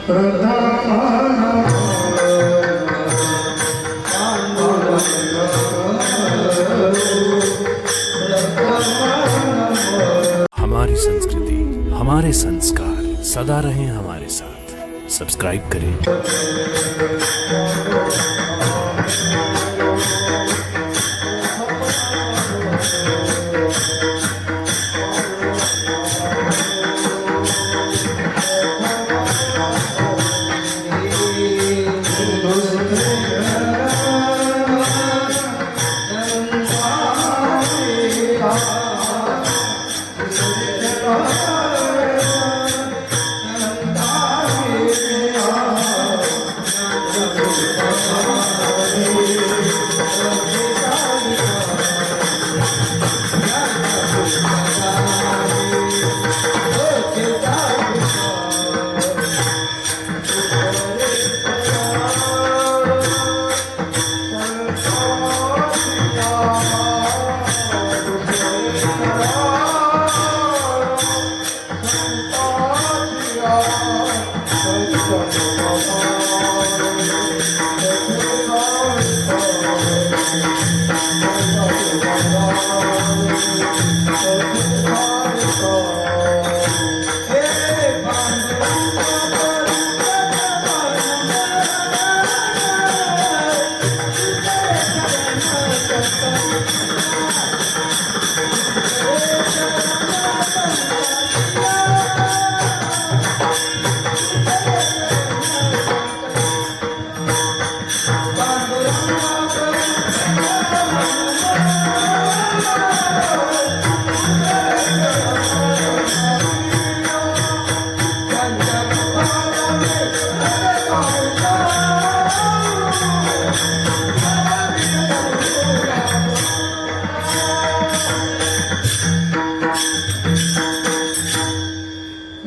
हमारी संस्कृति, हमारे संस्कार सदा रहें हमारे साथ। सब्सक्राइब करें।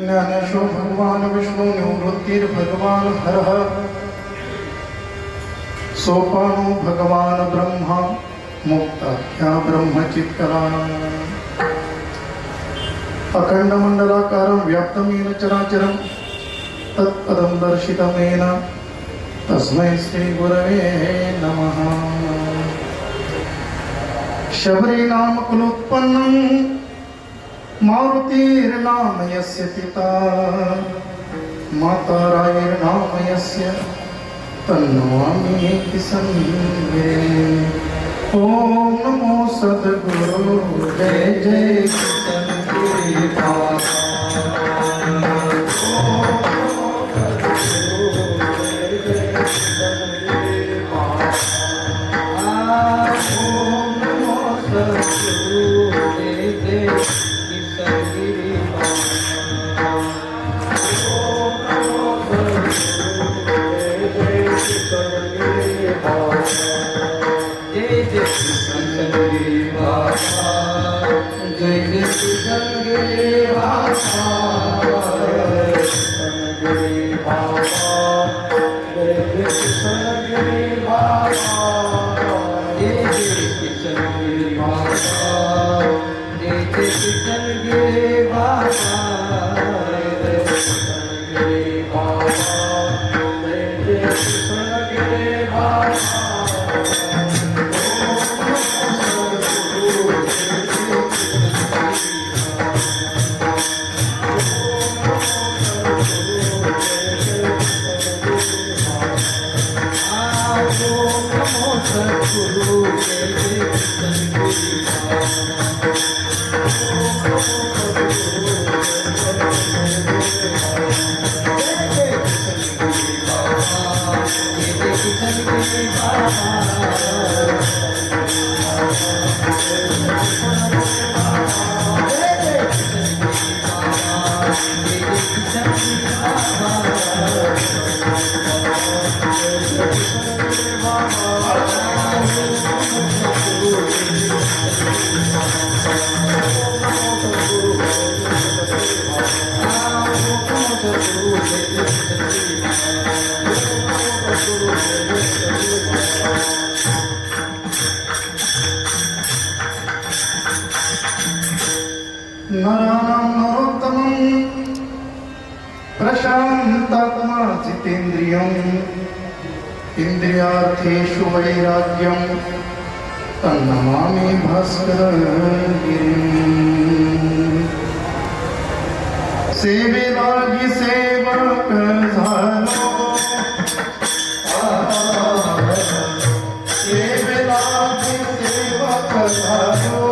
ज्ञानेशो भगवान विष्णु निवृत्तिर्भगवान हरः सोपानो भगवान ब्रह्मा मुक्ताख्या ब्रह्मचित्कला अखंड मंडलाकारं व्याप्तं येन चराचरं तत्पदं दर्शितमेन तस्मै श्री गुरवे नमः। शबरी नाम कुलोत्पन्नं मारुतिर्नाम यस्य पिता माता रायर्नाम यस्य तन्नमामि किसंगे। ओम नमो सद्गुरु जय जय किसंगे बाबा। प्रशांतात्मा जितेन्द्रियं इंद्रियार्थेषु वैराग्यं तन्नमामि भास्करगिरिं सेवेलागी सेवक झालो सेवेलागी सेवक झालो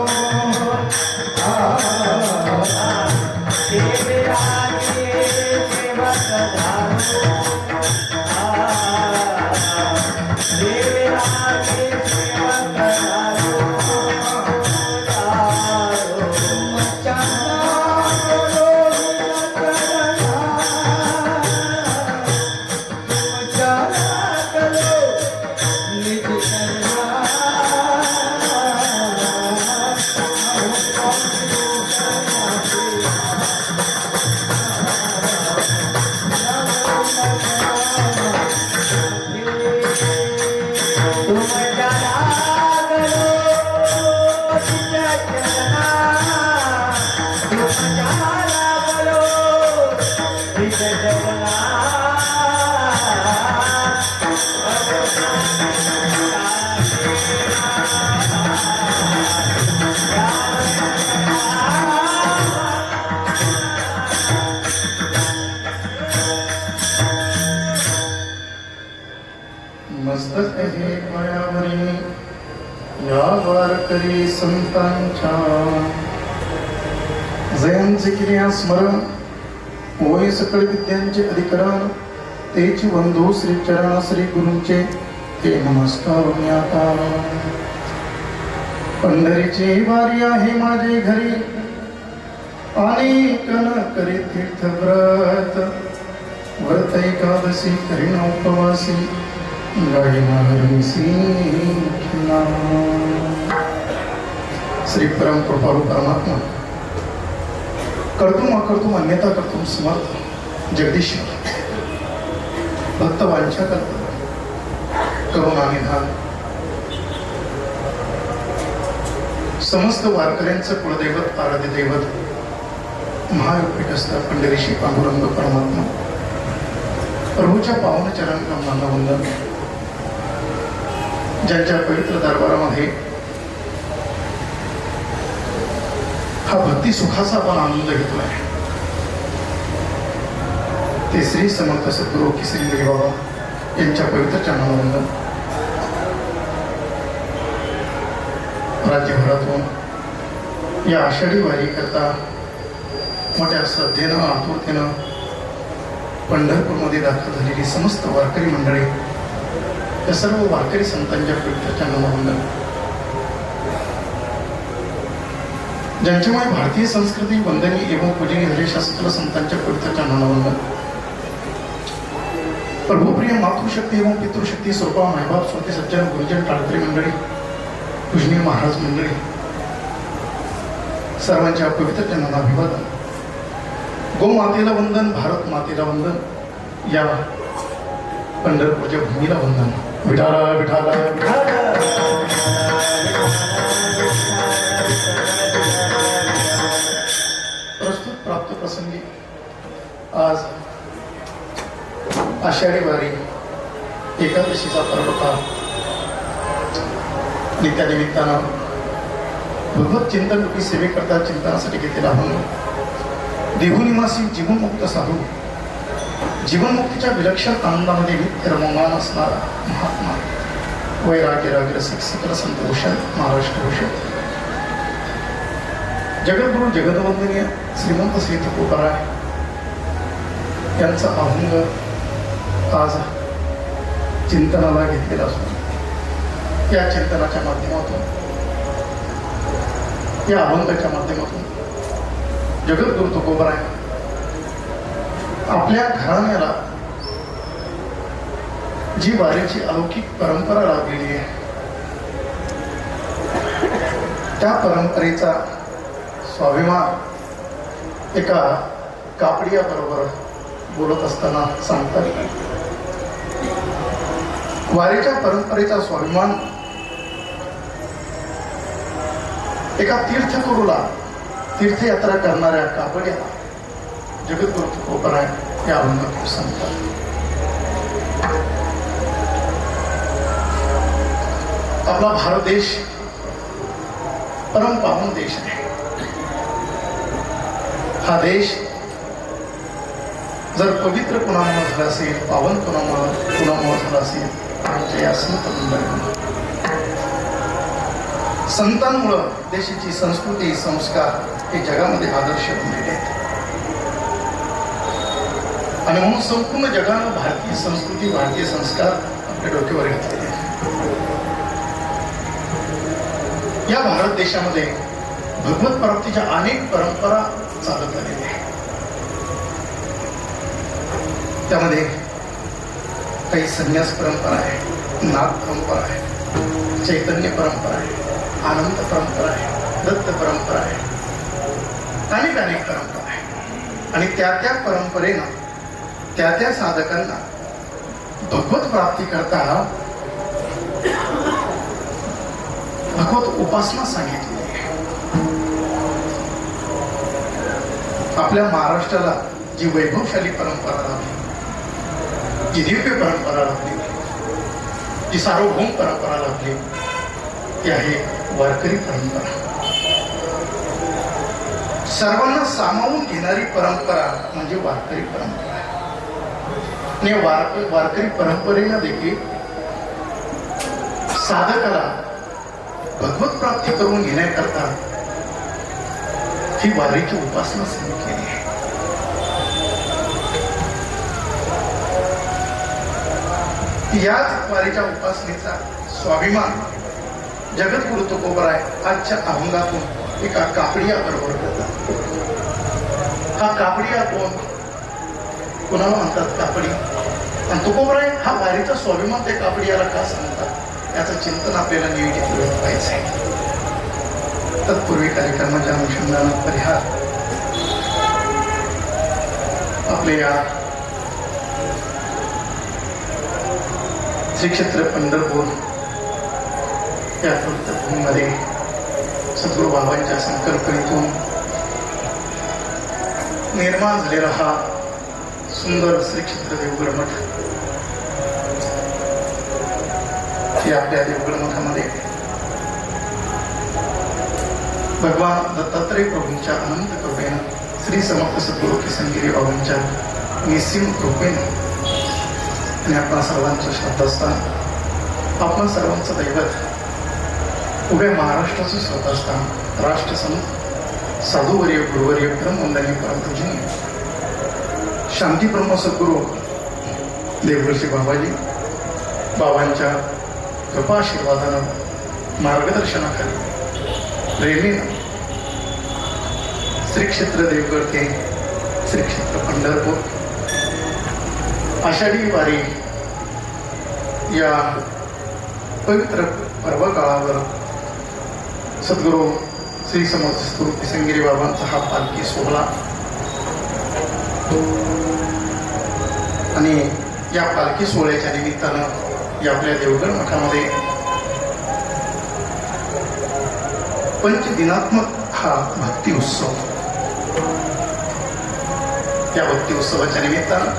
मस्तक हे पायावरी या वारकरी संतांच्या जयांचे क्रिया स्मरण होय सकळ विद्यांचे अधिकरण तेची बंधू श्री चरण श्री गुरूंचे ते नमस्कार मी आता पंढरीची वारी आहे माझे घरी अनेक न करे तीर्थ व्रत व्रत एकादशी करीन उपवासी श्री परम कृपाळू परमात्मा कर्तुम अकर्तुम अन्यथा कर्तुम समर्थ जगदीश्वर भक्त वांछा करतो करुणा निधान समस्त वारकऱ्यांचं कुलदैवत आराध्य दैवत महायोगपीठ असतात पंढरी श्री पांडुरंग परमात्मा प्रभूच्या पावन चरण कमलांना वंदन ज्यांच्या पवित्र दरबारामध्ये हा भक्ती सुखाचा आपण आनंद घेतोय ते श्री समर्थ सद्गुरू केसरी बाबा यांच्या पवित्र चरणाला वंदन राज्यभरातून या आषाढी वारी करता मोठ्या श्रद्धेनं आतुरतेनं पंढरपूरमध्ये दाखल झालेली समस्त वारकरी मंडळी या सर्व वारकरी संतांच्या पवित्र चरणाला वंदन ज्यांच्यामुळे भारतीय संस्कृती वंदनीय एवं पूजनीय झाली अशा सकल संतांच्या पवित्र चरणाला वंदन प्रभुप्रिय मातृशक्ती एवं पितृशक्ती स्वरूपा मायबाप स्वते सज्जन गुरुजन टाळकरी मंडळी पूजनीय महाराज मंडळी सर्वांच्या पवित्र चरणाला अभिवादन गो मातेला वंदन भारत मातेला वंदन या पंढरपूरच्या भूमीला वंदन विठाला विठाला प्रस्तुत प्राप्त प्रसंगी आज आषाढी वारी एकादशीचा पर्व होता त्या निमित्तानं भगवत चिंतन रूपी सेवेकरता चिंतनासाठी घेतलेला आव्हान देहूनिवासी जीवनमुक्त साधू जीवनमुक्तीच्या विलक्षण आनंदामध्ये नित्य रममान असणारा महात्मा वैराग्य रागरसिक सकल संतोषण महाराष्ट्र भूषण जगद्गुरु जगदवंदनीय श्रीमंत श्री तुकोबाराय यांचा अभंग आज चिंतनाला घेतलेला असून या चिंतनाच्या माध्यमातून या अभंगाच्या माध्यमातून जगद्गुरु तुकोबाराय आपल्या घराण्याला जी वारीची अलौकिक परंपरा लाभलेली आहे त्या परंपरेचा स्वाभिमान एका कापडिया बरोबर बोलत असताना सांगतात. वारीच्या परंपरेचा स्वाभिमान एका तीर्थकरूला तीर्थयात्रा करणाऱ्या कापडियाला जगद्गुरु तुकोबाराय या अभंगातून सांगतात. आपला भारत देश परम पावन देश आहे. हा देश जर पवित्र कुणामुळे झाला असेल, पावन कुणामुळे झाला असेल, आमच्या या संत मंडळींमुळे, संतांमुळं देशाची संस्कृती संस्कार हे जगामध्ये आदर्श बनलेले आहेत. आणि म्हणून संपूर्ण जगानं भारतीय संस्कृती भारतीय संस्कार आपल्या डोक्यावर घेतलेले आहेत. या भारत देशामध्ये भगवत प्राप्तीच्या अनेक परंपरा चालत आलेल्या आहेत. त्यामध्ये काही संन्यास परंपरा आहे, नाथ परंपरा आहे, चैतन्य परंपरा आहे, आनंद परंपरा आहे, दत्त परंपरा आहे, अनेक परंपरा आहे. आणि त्या परंपरेनं त्या साधकांना भगवत प्राप्ती करता भगवत उपासना सांगितली आहे. आपल्या महाराष्ट्राला जी वैभवशाली परंपरा लाभली, जी दिव्य परंपरा लाभली, जी सार्वभौम परंपरा लाभली, ती आहे वारकरी परंपरा. सर्वांना सामावून घेणारी परंपरा म्हणजे वारकरी परंपरा. आणि वारकरी परंपरेला देखील साधकाला भगवत प्राप्ती करून घेण्याकरता ही वारीची उपासना सांगितलेली आहे. याच वारीच्या उपासनेचा स्वाभिमान जगद्गुरु तुकोबराय आजच्या अभंगातून एका कापडिया बरोबर करतात. हा कापडिया कोणाला म्हणतात? कापडी. आणि तुकोबराय हा वारीचा स्वाभिमान त्या कापडियाला का सांगतात याचं चिंतन आपल्याला नियोजित पाहिजे आहे. तत्पूर्वी कार्यक्रमाच्या अनुषंगाने परिहार आपले या श्री क्षेत्र पंढरपूर या तीर्थभूमीमध्ये सद्गुरू बाबांच्या संकल्पनेतून निर्माण झालेला हा सुंदर श्री क्षेत्र देवगड मठ, या आपल्या देवगड मठामध्ये भगवान दत्तात्रय प्रभूंच्या अनंत कृपेनं, श्री समर्थ सद्गुरू किसनगिरी बाबांच्या निस्सीम कृपेनं आणि आपणा सर्वांचं श्रद्धास्थान, आपणा सर्वांचं दैवत, उभ्या महाराष्ट्राचं श्रद्धास्थान, राष्ट्रसंत साधुवर्य गुरुवर्य ब्रह्मवंदनीय परमपूजनीय शांती ब्रह्म सद्गुरू देवगडचे बाबाजी बाबांच्या कृपाशीर्वादानं, मार्गदर्शनाखाली, प्रेमीनं श्री क्षेत्र देवगड ते श्री क्षेत्र पंढरपूर आषाढी वारी या पवित्र पर्व काळावर सद्गुरू श्री समर्थ सद्गुरू किसनगिरी बाबांचा हा पालखी सोहळा आणि या पालखी सोहळ्याच्या निमित्तानं या आपल्या देवगड मठामध्ये पंचदिनात्मक हा भक्ती उत्सव, या भक्ती उत्सवाच्या निमित्तानं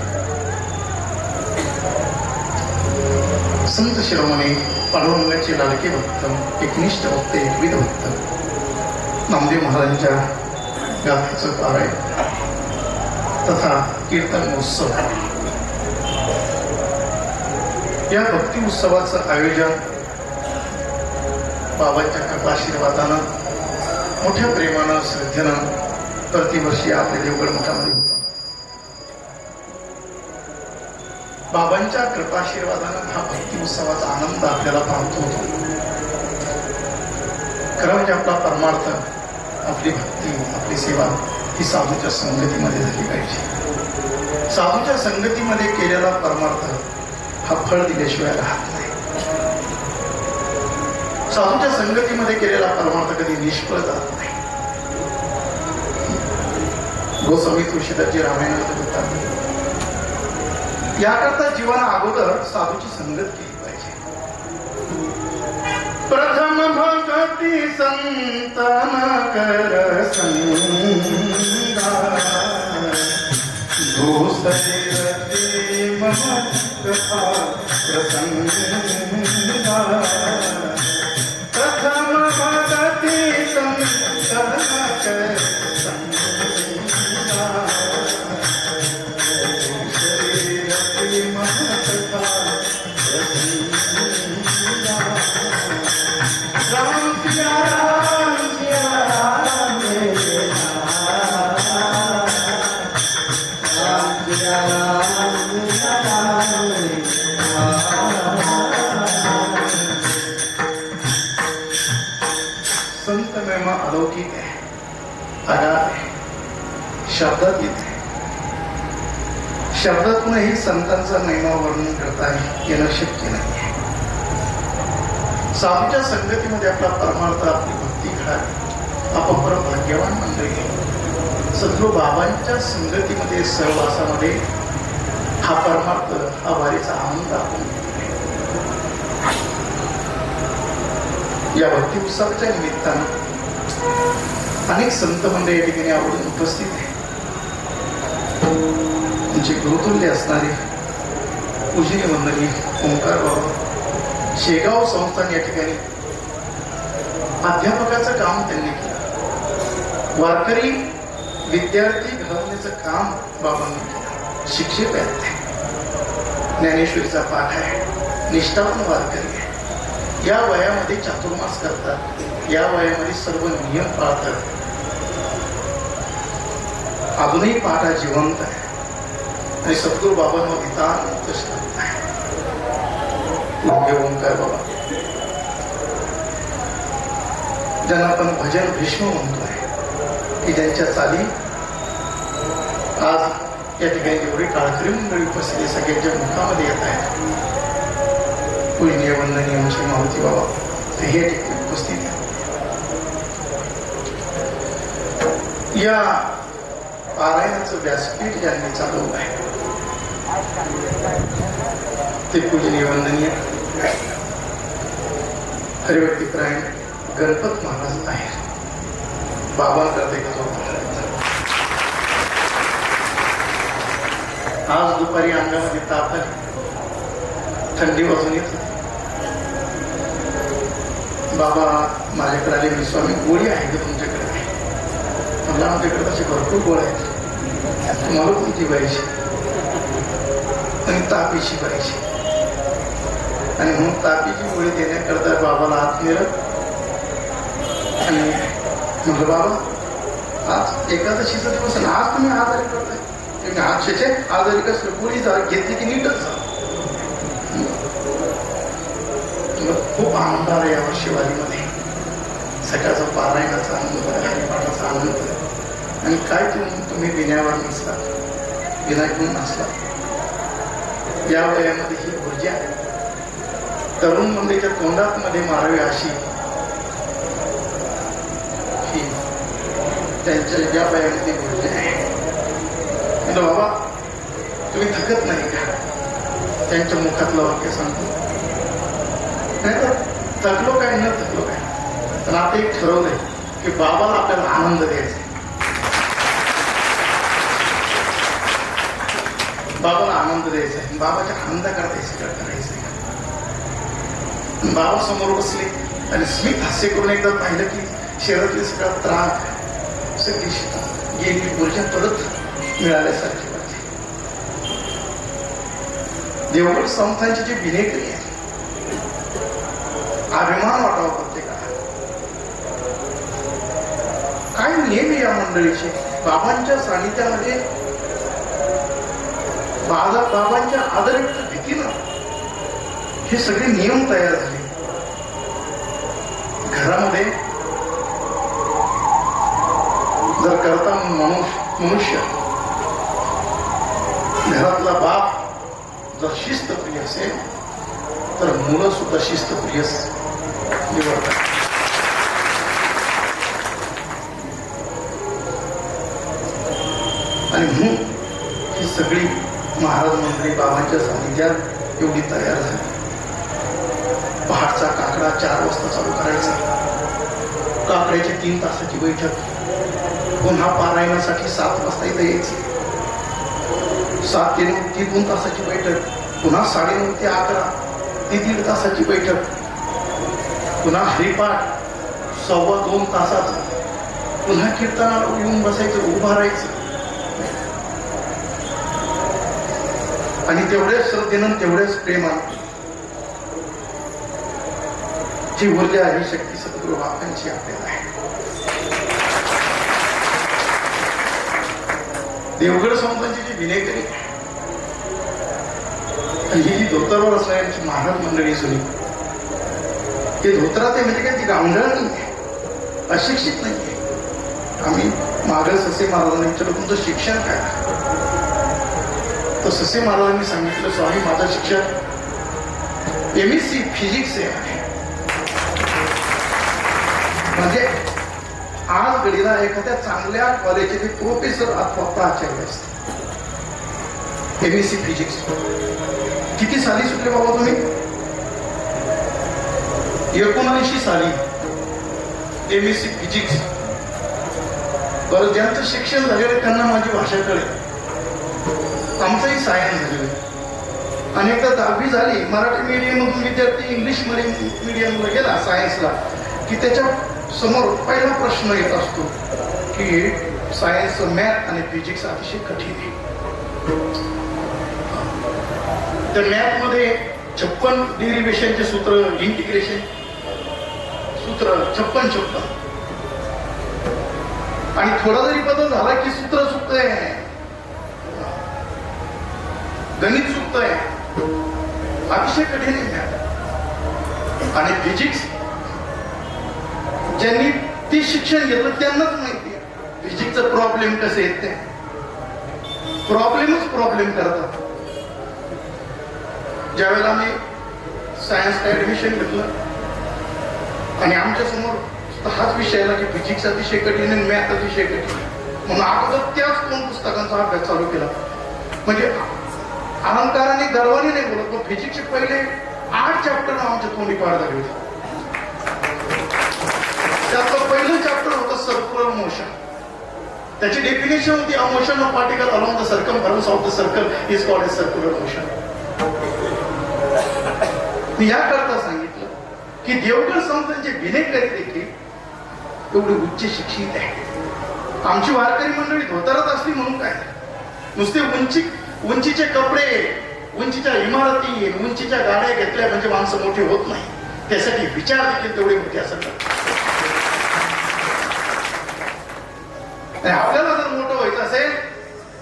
संत शिरोमणी पांडुरंगाचे लाडके भक्त, एकनिष्ठ भक्त, एकविध भक्त नामदेव महाराजांच्या गाथेचं पारायण तथा कीर्तन महोत्सव, या भक्ती उत्सवाचं आयोजन बाबांच्या कृपाशीर्वादानं, मोठ्या प्रेमानं, श्रद्धेनं प्रतिवर्षी आपल्या देवगड मठामध्ये होतं. बाबांच्या कृपाशीर्वादानं हा भक्ती उत्सवाचा आनंद आपल्याला प्राप्त होतो. खरं म्हणजे आपला परमार्थ, आपली भक्ती, आपली सेवा ही साधूच्या संगतीमध्ये झाली पाहिजे. साधूच्या संगतीमध्ये केलेला परमार्थ हा फळ दिल्याशिवाय राहत नाही. साधूच्या संगतीमध्ये केलेला परमार्थ कधी निष्फळ जात नाही. गोस्वामी तुळशीदासजी रामायणामध्ये बोलतात, याकरता जीवाना अगोदर साधूची संगत केली पाहिजे. प्रथम भक्ती संतान कर संगा घोषयते मम कथा प्रसंगा प्रथम भगति संतनक संगा घोषयते मम कथा प्रसंगा राम सिया राम सिया राम मेरे संत महिमा अलौकिक है, अगाध है, शब्दात येत आहे. शब्दातूनही संतांचा महिमा वर्णन करता येणं शक्य नाही. साधूच्या संगतीमध्ये आपला परमार्थ आपली भक्ती घडावी. आपण परम भाग्यवान मंडळी. सद्गुरू बाबांच्या संगतीमध्ये सहवासामध्ये हा परमार्थ हा वारीचा आनंद आपण या भक्ती उत्सवाच्या निमित्तानं अनेक संत मंडळी या ठिकाणी आवडून उपस्थित आहे. त्यांचे गुरुतुल्य असणारे पूजनीय वंदनीय ओंकार बाबा शेगाव संस्थान या ठिकाणी अध्यापकाचं काम त्यांनी केलं. वारकरी विद्यार्थी घडवण्याचं काम बाबांनी केलं. शिक्षक आहेत ते. ज्ञानेश्वरीचा पाठ आहे. निष्ठावान वारकरी आहे. या वयामध्ये चातुर्मास करतात. या वयामध्ये सर्व नियम पाळतात. अजूनही पाठ हा जिवंत आहे आणि सद्गुरू बाबांवर नितांत श्रद्धा आहे. ओंकार बाबा ज्यांना आपण भजन भीष्म म्हणतोय की ज्यांच्या चाली आज या ठिकाणी एवढी काळकरी मंडळी उपस्थित सगळ्यांच्या मुखामध्ये येत आहेत. पूजनीय वंदनीय आमचे मारुती बाबा ते हे ठिकाणी उपस्थित आहेत. या पारायणाचं व्यासपीठ ज्यांनी चालवलं आहे ते पूजनीय वंदनीय हरिभक्तीपरायण गणपत महाराज आहे. बाबा करते का आज दुपारी अंगामध्ये ताप आली. थंडी वाजून येत होती. बाबा माझ्याकडे आले. मी स्वामी गोळी आहे का तुमच्याकडे? मला आमच्याकडे तसे भरपूर गोळ्या आहेत. तुम्हाला कोणती पाहिजे? आणि तापीची पाहिजे. आणि म्हणून तापीची गोळी देण्याकरता बाबाला आत नेलं आणि म्हटलं बाबा आज एकादशीचा दिवस आहे. आज तुम्ही आजारी करताय. तुम्ही आजचे आजारी कसं गोळी घेतली की नीटच झालं. खूप आनंद आला या वर्षी वारीमध्ये. सकाळचा पारायणाचा आनंद आहे. हरिपाठाचा आनंद आहे. आणि काय तुम्ही बिण्यावर नसला बिना घेऊन नसला. या वयामध्ये ही ऊर्जा तरुण मंडळीच्या तोंडात मध्ये मारावी अशी ही त्यांच्या ज्या वयामध्ये ऊर्जा आहे. बाबा तुम्ही थकत नाही का? त्यांच्या मुखातलं वाक्य सांगतो. नाही तर थकलो काय न थकलो काय, पण आता एक ठरवलंय की बाबाला आपल्याला आनंद द्यायचा. बाबाला आनंद द्यायचा आहे. बाबाच्या आनंदाकरता सगळं करायचं आहे. बाबा समोर बसले आणि स्मित हास्य करून एकदा पाहिलं की शरीरातली सगळा त्रास सगळी गेली ऊर्जा परत मिळाल्यासारखी वाटते. देवगड संस्थांची जी विनेकरी आहे, अभिमान वाटावा प्रत्येकाला. काय नियम या मंडळीचे? बाबांच्या सानिध्यामध्ये बाबांच्या आदरयुक्त भीतीनं हे सगळे नियम तयार झाले. घरामध्ये जर करता मनुष्य घरातला बाप जर शिस्तप्रिय असेल तर मुलं सुद्धा शिस्तप्रिय निवडतात. आणि म्हणून ही सगळी महाराज मंडळी बाबांच्या सानिध्यात एवढी तयार झाली. पहाटचा काकडा 4 वाजता चालू करायचा. काकड्याची 3 तासाची बैठक. पुन्हा पारायणासाठी 7 वाजता इथे यायचं. 7 ते 9 ती 2 तासाची बैठक, पुन्हा 9:30 ते 11 ती 1.5 तासाची बैठक, पुन्हा हरिपाठ 2.25 तासाचा, पुन्हा कीर्तनाला येऊन बसायचं, उभा राहायचं. आणि तेवढ्याच श्रद्धेनं तेवढ्याच प्रेमानं जी ऊर्जा ही शक्ती सद्गुरू बाबांची आपल्याला आहे. देवगड संतांची जी विनेकरी आणि ही जी धोतरवर असणाऱ्यांची महाराज मंडळी सुनी, ते धोतरात आहे म्हणजे काय ती गावंढळ नाही, अशिक्षित नाही. आम्ही मागं ससे महाराजांना विचारलं तुमचं शिक्षण काय? तर ससे महाराजांनी सांगितलं स्वामी माझं शिक्षण MSc फिजिक्स आहे. म्हणजे आज घडीला एखाद्या चांगल्या कॉलेजचे प्रोफेसर अथवा प्राचार्य असते. MSc फिजिक्स किती साली सुटले बाबा तुम्ही? 19 साली MSc फिजिक्स. बरं, ज्यांचं शिक्षण झालेलं त्यांना माझी भाषा कळेल. आमचंही सायन्स झालेलं. अनेकदा 10वी झाली, मराठी मीडियममधून विद्यार्थी इंग्लिश मीडियमला गेला सायन्सला की त्याच्या समोर पहिला प्रश्न येत असतो की सायन्स, मॅथ आणि फिजिक्स अतिशय कठीण आहे. त्या मॅथमध्ये 56 डेरिव्हेशनचे सूत्र, इंटिग्रेशन सूत्र 56. आणि थोडा जरी बदल झाला की सूत्र चुकतंय, गणित चुकतंय. अतिशय कठीण आहे मॅथ. आणि फिजिक्स ज्यांनी ती शिक्षण घेतलं त्यांनाच माहिती आहे फिजिक्सचा प्रॉब्लेम कसे येत ते. प्रॉब्लेम करतात. ज्यावेळेला आम्ही सायन्सला ऍडमिशन घेतलं आणि आमच्या समोर हाच विषय आला की फिजिक्स अतिशय कठीण आणि मॅथ अतिशय कठीण, म्हणून अगोदर त्याच 2 पुस्तकांचा अभ्यास चालू केला. म्हणजे अहंकाराने गर्वाने नाही बोलत, पण फिजिक्सचे पहिले 8 चॅप्टर आमच्या तोंडी पार झाले होते. त्यातलं पहिलं चॅप्टर होतं सर्क्युलर मोशन. त्याची डेफिनेशन होती a motion of particle along the circumference of the circle is called as circular motion. मी याकरता सांगितलं की देवगड संतांचे विनेकरी देखील एवढी उच्च शिक्षित आहे. आमची वारकरी मंडळी धोतरात असली म्हणून काय, नुसते उंचीचे कपडे, उंचीच्या इमारती, उंचीच्या गाड्या घेतल्या म्हणजे माणसं मोठी होत नाही. त्यासाठी विचार देखील तेवढे मोठे असतात. आपल्याला जर मोठं व्हायचं असेल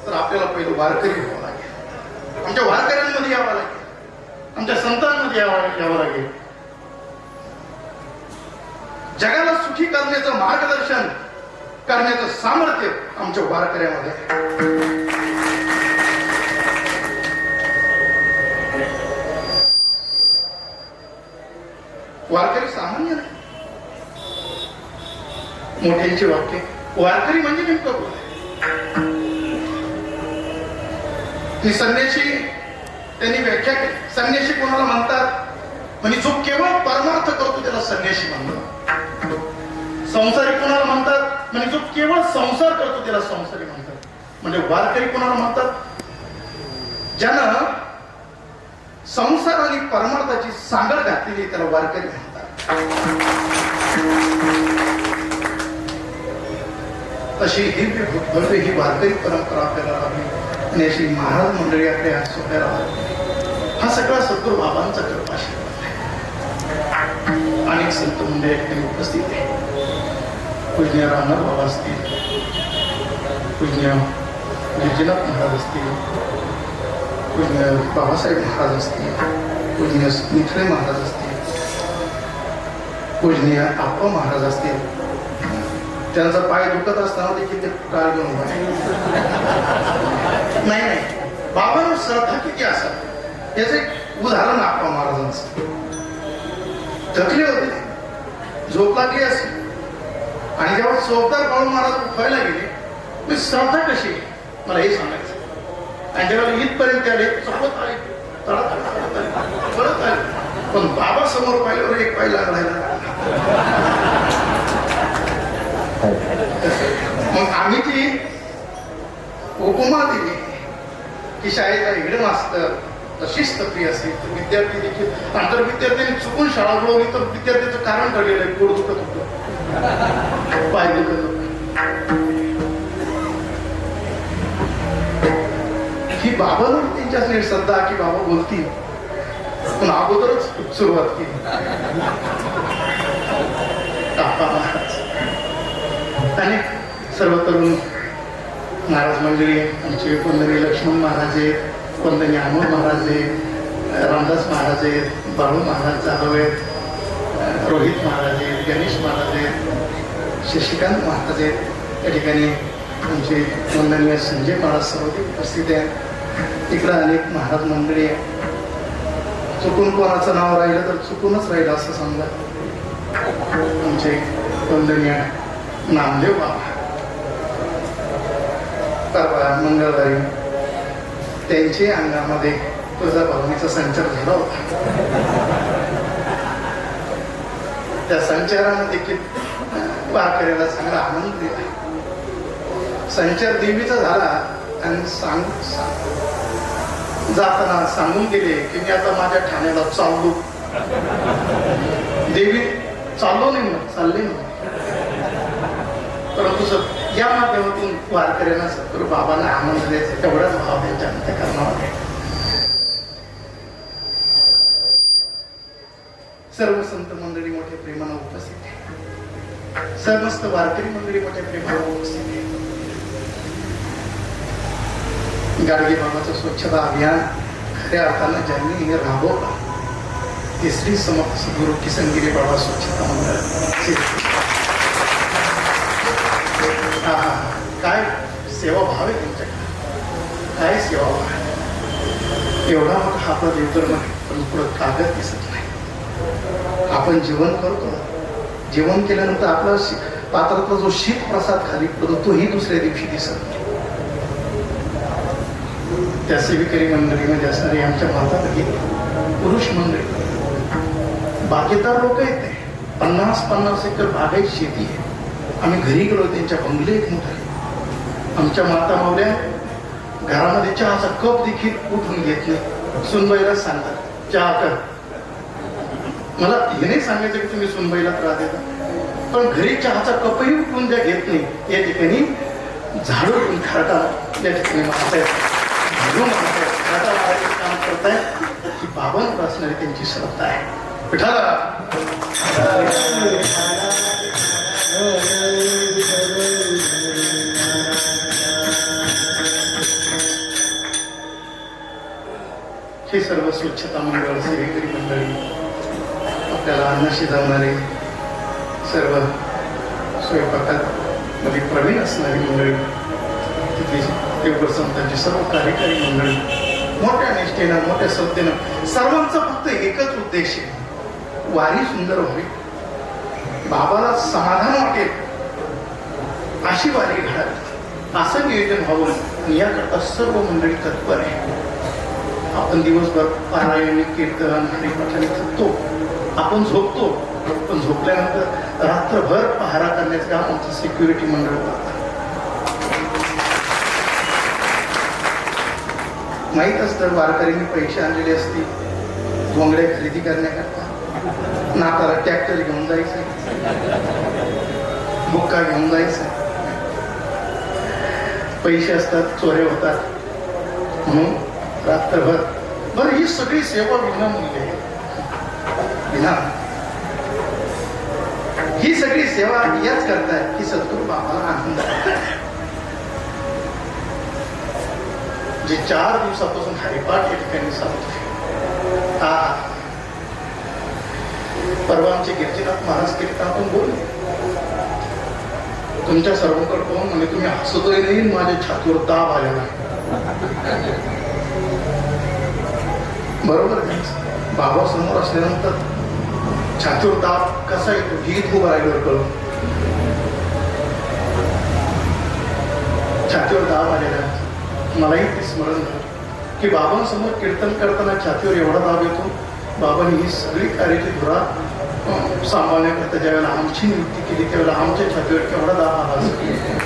तर आपल्याला पहिलं वारकरी व्हावं लागेल. आमच्या वारकऱ्यांमध्ये यावं लागेल, आमच्या संतांमध्ये यावं लागेल. जगाला सुखी करण्याचं मार्गदर्शन करण्याचं सामर्थ्य आमच्या वारकऱ्यामध्ये. वारकरी सामान्य नाही. मोठ्यांची वाक्य वारकरी म्हणजे नेमकं ती संन्याशी त्यांनी व्याख्या केली. संन्याशी कोणाला म्हणतात म्हणजे जो केवळ परमार्थ करतो त्याला संन्याशी म्हणतात. संसारी कोणाला म्हणतात म्हणजे जो केवळ संसार करतो त्याला संसारी म्हणतात. म्हणजे वारकरी कोणाला म्हणतात ज्यानं संसार आणि परमार्थाची सांगड घातलेली त्याला वारकरी म्हणतात. अशी दिव्य भव्य ही वारकरी परंपरा आपल्याला लाभली आणि अशी महाराज मंडळी आपल्या सोहळ्याला लाभली. हा सगळा सद्गुरू बाबांचा कृपाशीर्वाद आहे. अनेक संत मंडळी उपस्थित आहे. पूज्य रामनाथ बाबा असतील, पूज्य गिरिजनाथ महाराज असतील, पूज्य बाबासाहेब महाराज असतील, पूज्य निखळे महाराज असतील, पूजनीय आप्पा महाराज असतील. त्यांचा पाय दुखत असताना देखील ते काळ घेऊन नाही बाबांवर श्रद्धा किती असावी याचं एक उदाहरण आप्पा महाराजांचं. थकले होते, झोप लागली असेल आणि जेव्हा चौकदार बाळू महाराज उठवायला गेले मी श्रद्धा कशी मला हे सांगायचं. आणि जेव्हा इथपर्यंत आले चढत आले परत आले, पण बाबा समोर पाहिल्यावर एक पाय लागला. मग आम्ही ती उपमा दिली की शाळेचा हेडमास्तर शिस्त प्रिय असेल तर विद्यार्थी देखील आणि जर विद्यार्थ्यांनी चुकून शाळा बुडवली तर विद्यार्थ्याचं कारण ठरलेलं आहे, पोट दुखत होतं, पाय दुखत होतं. ही बाबांवर त्यांच्या श्रद्धा की बाबा बोलतील, पण अगोदरच सुरुवात केली. काका महाराज आणि सर्व तरुण महाराज मंडळी, आमचे वंदनीय लक्ष्मण महाराज आहेत, वंदनीय अमोल महाराज आहेत, रामदास महाराज आहेत, बाळू महाराज जाधव आहेत, रोहित महाराज आहेत, गणेश महाराज आहेत, शशिकांत महाराज आहेत. त्या ठिकाणी आमचे वंदनीय संजय महाराज सर्व उपस्थित आहेत. इकडं अनेक महाराज मंडळी आहे. चुकून कोणाचं नाव राहिलं तर चुकूनच राहिलं असं समजा. आमचे वंदनीय नामदेव बाबा परवा मंगळवारी त्यांच्या अंगामध्ये तुळजाभवानीचा संचार झाला होता. त्या संचारानं देखील वारकऱ्याला चांगला आनंद दिला. संचार देवीचा झाला आणि जाताना सांगून गेले की मी आता माझ्या ठाण्याला चाललो. देवी चाललो नाही म्हणत, चालले म्हणत. परंतु या माध्यमातून वारकऱ्यांना सद्गुरू बाबांना आनंद द्यायचा तेवढाच भाव त्यांच्या अंतःकरणामध्ये. सर्व संत मंडळी मोठ्या प्रेमानं उपस्थित आहे. समस्त वारकरी मंडळी मोठ्या प्रेमानं उपस्थित आहे. गाडगे बाबाचं स्वच्छता अभियान खऱ्या अर्थानं ज्यांनी राबवलं ते श्री समर्थ सद्गुरू किसनगिरी बाबा स्वच्छता मंडळ. काय सेवा भाव आहे त्यांच्याकडे, काय सेवा भाव आहे. एवढा मोठा आपला देवधर्म आहे, पण पुढं कागद दिसत नाही. आपण जेवण करतो, जेवण केल्यानंतर आपला पात्रातला जो शीत प्रसाद खाली पडतो तोही दुसऱ्या दिवशी दिसत नाही. त्या सेविकरी मंडळीमध्ये असणारी आमच्या माता भगिनी, पुरुष मंडळी, बागेदार लोक आहेत ते. 50-50 एकर बागायत शेती आहे. आम्ही घरी गेलो, त्यांच्या बंगले एक मोठा आहे. आमच्या माता मावल्या घरामध्ये चहाचा कप देखील उठून घेत नाही. सुनबाईला सांगतात चहा कर. मला हे नाही सांगायचं की तुम्ही सुनबाईला त्रास देता, पण घरी चहाचा कपही उठून ज्या घेत नाही या ठिकाणी झाडून खरटा या ठिकाणी मारतायत, झाडून मारतायत, खरटा मारायचं काम करतायत. ही बाबांवर असणारी त्यांची श्रद्धा आहे. विठाला हे सर्व स्वच्छता मंडळ, सेवेकरी मंडळी, आपल्याला अन्न शिजवणारे, सर्व स्वयंपाकात मध्ये प्रवीण असणारी मंडळी, तिथे देवघर संतांची सर्व कार्यकारी मंडळी, मोठ्या निष्ठेनं मोठ्या श्रद्धेनं, सर्वांचा फक्त एकच उद्देश आहे, वारी सुंदर व्हावी, बाबाला समाधान वाटेल अशी वारी घडावी, असं नियोजन व्हावं. आणि याकरता सर्व मंडळी तत्पर आहे. आपण दिवसभर पारायण, कीर्तन, हरिपाठाने थकतो, आपण झोपतो, पण झोपल्यानंतर रात्रभर पहारा करण्याचं काम आमचं सिक्युरिटी मंडळ करतात. माहीत असतं वारकऱ्यांनी पैसे आणलेले असतील घोंगड्या खरेदी करण्याकरता, नाताला ट्रॅक्टर घेऊन जायचं, बुक्का घेऊन जायचं, पैसे असतात चोऱ्या होतात म्हणून रात्रभर. बरं, ही सगळी सेवा विनामूल्य आहे. ही सगळी सेवा याच करतायत की सद्गुरू बाबाला आनंद आहे. जे 4 दिवसापासून हरिपाठ या ठिकाणी चालतोय. परवा आमचे गिरजीनाथ महाराज कीर्तनातून बोलले, तुमच्या सर्वांकडे पाहून म्हणजे तुम्ही हसतोय नाही, माझ्या छातीवर दाब आलेला आहे. बरोबर, बाबा समोर असल्यानंतर छातीवर दाब कसा येतो गीत उभं राहिल्यावर कळून. छातीवर दाब आलेला आहे. मलाही ते स्मरण झालं की बाबांसमोर कीर्तन करताना छातीवर एवढा दाब येतो. बाबांनी ही सगळी कार्याची धुरा सांभाळण्याकरता ज्यावेळेला आमची नियुक्ती केली त्यावेळेला आमच्या छातीवर केवढा दाब आला असेल.